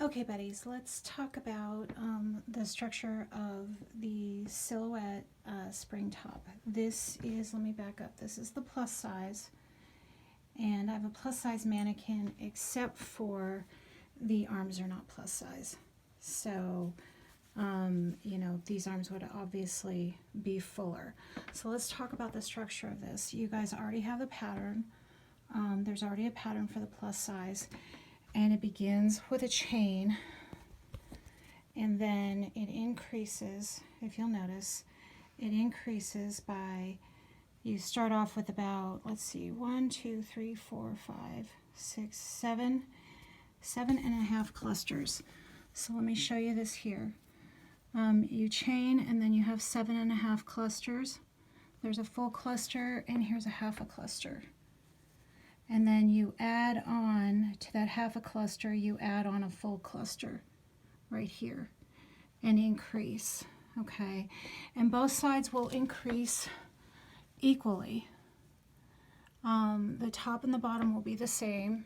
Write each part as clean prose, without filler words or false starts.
Okay, buddies, let's talk about the structure of the silhouette spring top. This is, let me back up, this is the plus size, and I have a plus size mannequin except for the arms are not plus size. So, you know, these arms would obviously be fuller. So let's talk about the structure of this. You guys already have the pattern. There's already a pattern for the plus size. And it begins with a chain, and then it increases, if you'll notice, it increases by, you start off with about, let's see, 1, 2, 3, 4, 5, 6, 7, 7.5 clusters. So let me show you this here. You chain, and then you have 7.5 clusters. There's a full cluster, and here's a half a cluster. And then you add on to that half a cluster, you add on a full cluster right here and increase, okay? And both sides will increase equally. The top and the bottom will be the same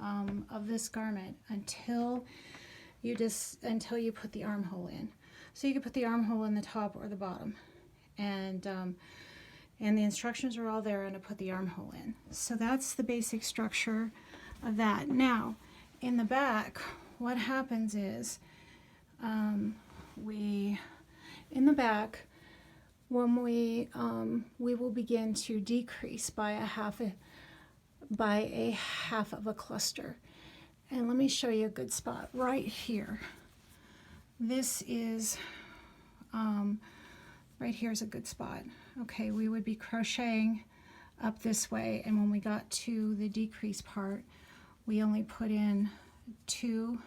of this garment until you put the armhole in. So you can put the armhole in the top or the bottom. And the instructions are all there and to put the armhole in. So that's the basic structure of that. Now, in the back, what happens is in the back, when we will begin to decrease by a half of a cluster. And let me show you a good spot right here. This is right here is a good spot. Okay, we would be crocheting up this way, and when we got to the decrease part, we only put in 2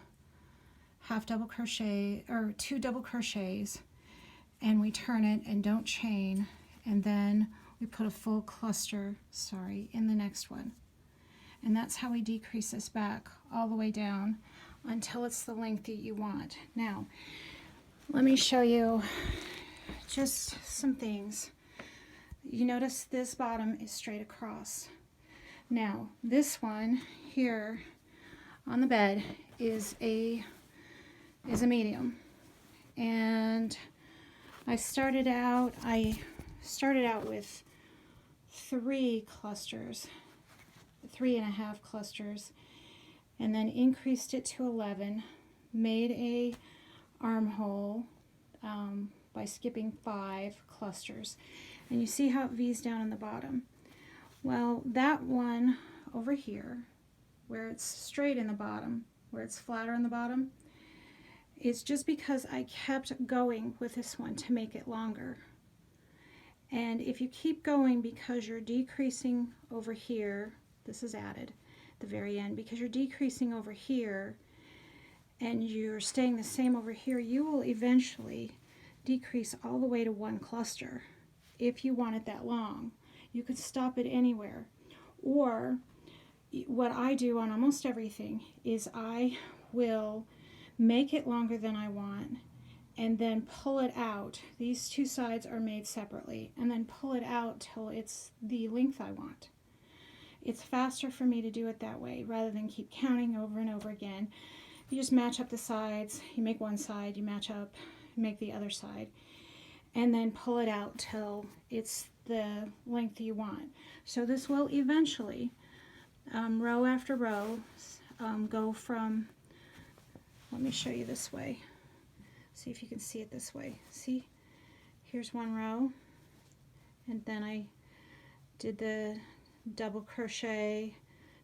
double crochets, and we turn it and don't chain, and then we put a full cluster, in the next one. And that's how we decrease this back all the way down until it's the length that you want. Now, let me show you just some things. You notice this bottom is straight across. Now, this one here on the bed is a medium. And I started out with 3 clusters, 3.5 clusters, and then increased it to 11, made a armhole by skipping 5 clusters. And you see how it V's down in the bottom. Well, that one over here, where it's straight in the bottom, where it's flatter in the bottom, is just because I kept going with this one to make it longer. And if you keep going because you're decreasing over here, this is added at the very end, because you're decreasing over here and you're staying the same over here, you will eventually decrease all the way to 1 cluster. If you want it that long, you could stop it anywhere. Or what I do on almost everything is I will make it longer than I want and then pull it out. These 2 sides are made separately, and then pull it out till it's the length I want. It's faster for me to do it that way rather than keep counting over and over again. You just match up the sides, you make one side, you match up, make the other side, and then pull it out till it's the length you want. So this will eventually, row after row, go from, let me show you this way. See if you can see it this way. See, here's 1 row, and then I did the double crochet,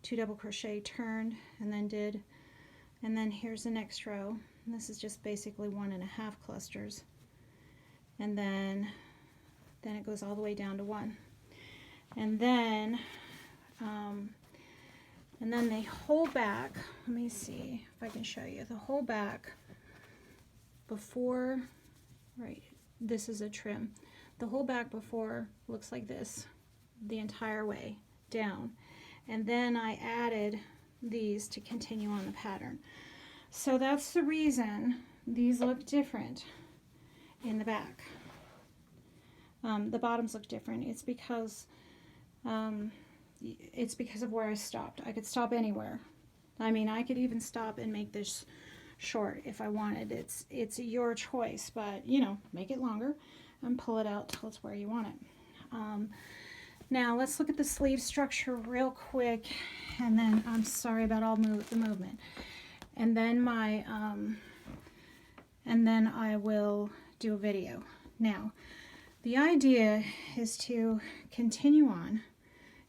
2 double crochet, turned, and then here's the next row. And this is just basically 1.5 clusters. And then it goes all the way down to 1. And then the whole back, let me see if I can show you, the whole back before, right, this is a trim. The whole back before looks like this, the entire way down. And then I added these to continue on the pattern. So that's the reason these look different in the back. The bottoms look different. It's because of where I stopped. I could stop anywhere. I mean, I could even stop and make this short if I wanted. It's your choice, but you know, make it longer and pull it out till it's where you want it. Now let's look at the sleeve structure real quick, and then I'm sorry about all the movement. And then and then I will do a video. Now, the idea is to continue on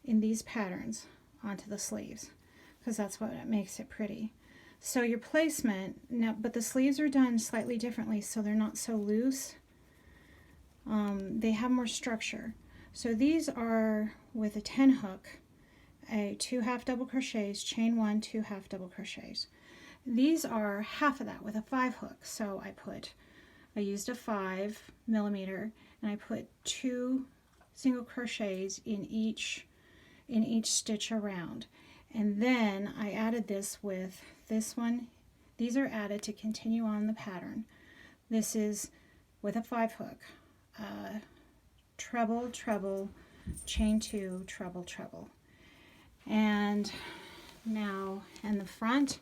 in these patterns onto the sleeves, because that's what makes it pretty. So your placement, now, but the sleeves are done slightly differently, so they're not so loose. They have more structure. So these are with a 10 hook, a 2 half double crochets, chain 1, 2 half double crochets. These are half of that with a 5 hook. So I used a 5mm, and I put 2 single crochets in each stitch around. And then I added this with this one. These are added to continue on the pattern. This is with a 5 hook. Treble, treble, chain 2, treble, treble. And now in the front,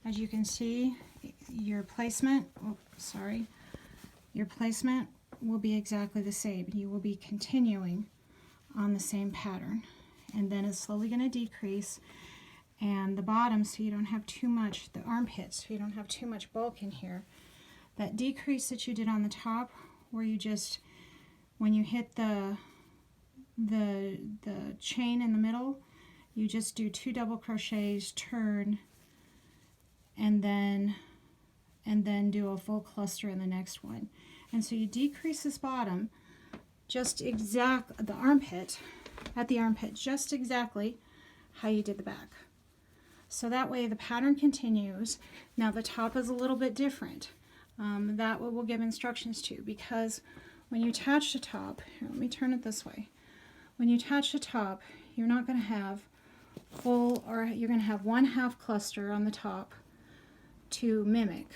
as you can see, your placement, your placement will be exactly the same. You will be continuing on the same pattern. And then it's slowly going to decrease. And the bottom, so you don't have too much, the armpits, so you don't have too much bulk in here. That decrease that you did on the top, where you just, when you hit the chain in the middle, you just do 2 double crochets, turn, and then do a full cluster in the next one. And so you decrease this bottom just at the armpit, just exactly how you did the back. So that way the pattern continues. Now the top is a little bit different. That we'll give instructions to, because when you attach the top, here, let me turn it this way. When you attach the top, you're not going to have full, or you're going to have 1/2 cluster on the top to mimic.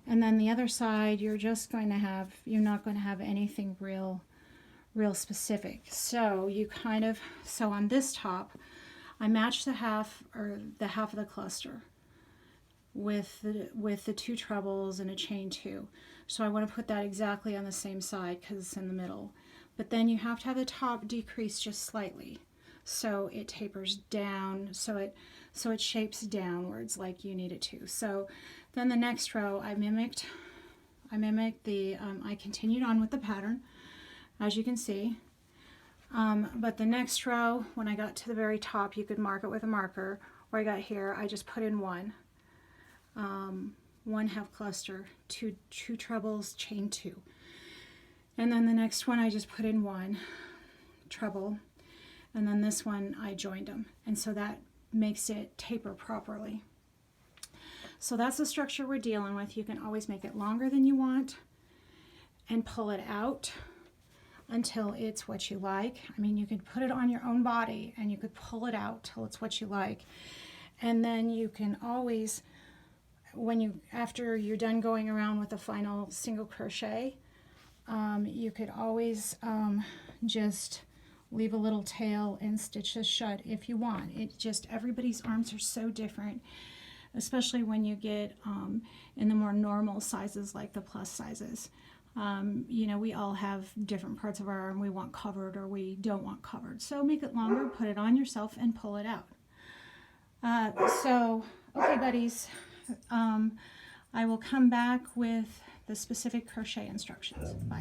And then the other side, you're not going to have anything real specific. So so on this top, I matched the half of the cluster with the 2 trebles and a chain 2. So I want to put that exactly on the same side because it's in the middle. But then you have to have the top decrease just slightly, so it tapers down, so it shapes downwards like you need it to. So then the next row I continued on with the pattern, as you can see. But the next row, when I got to the very top, you could mark it with a marker. Where I got here, I just put in 1/2 cluster, 2 trebles, chain 2. And then the next one I just put in 1 treble, and then this one I joined them, and so that makes it taper properly. So that's the structure we're dealing with. You can always make it longer than you want and pull it out until it's what you like. I mean, you could put it on your own body and you could pull it out till it's what you like. And then you can always, after you're done going around with the final single crochet, you could always just leave a little tail and stitch this shut if you want. Everybody's arms are so different, especially when you get in the more normal sizes like the plus sizes. We all have different parts of our arm we want covered or we don't want covered. So make it longer, put it on yourself, and pull it out. Okay, buddies, I will come back with the specific crochet instructions. Bye.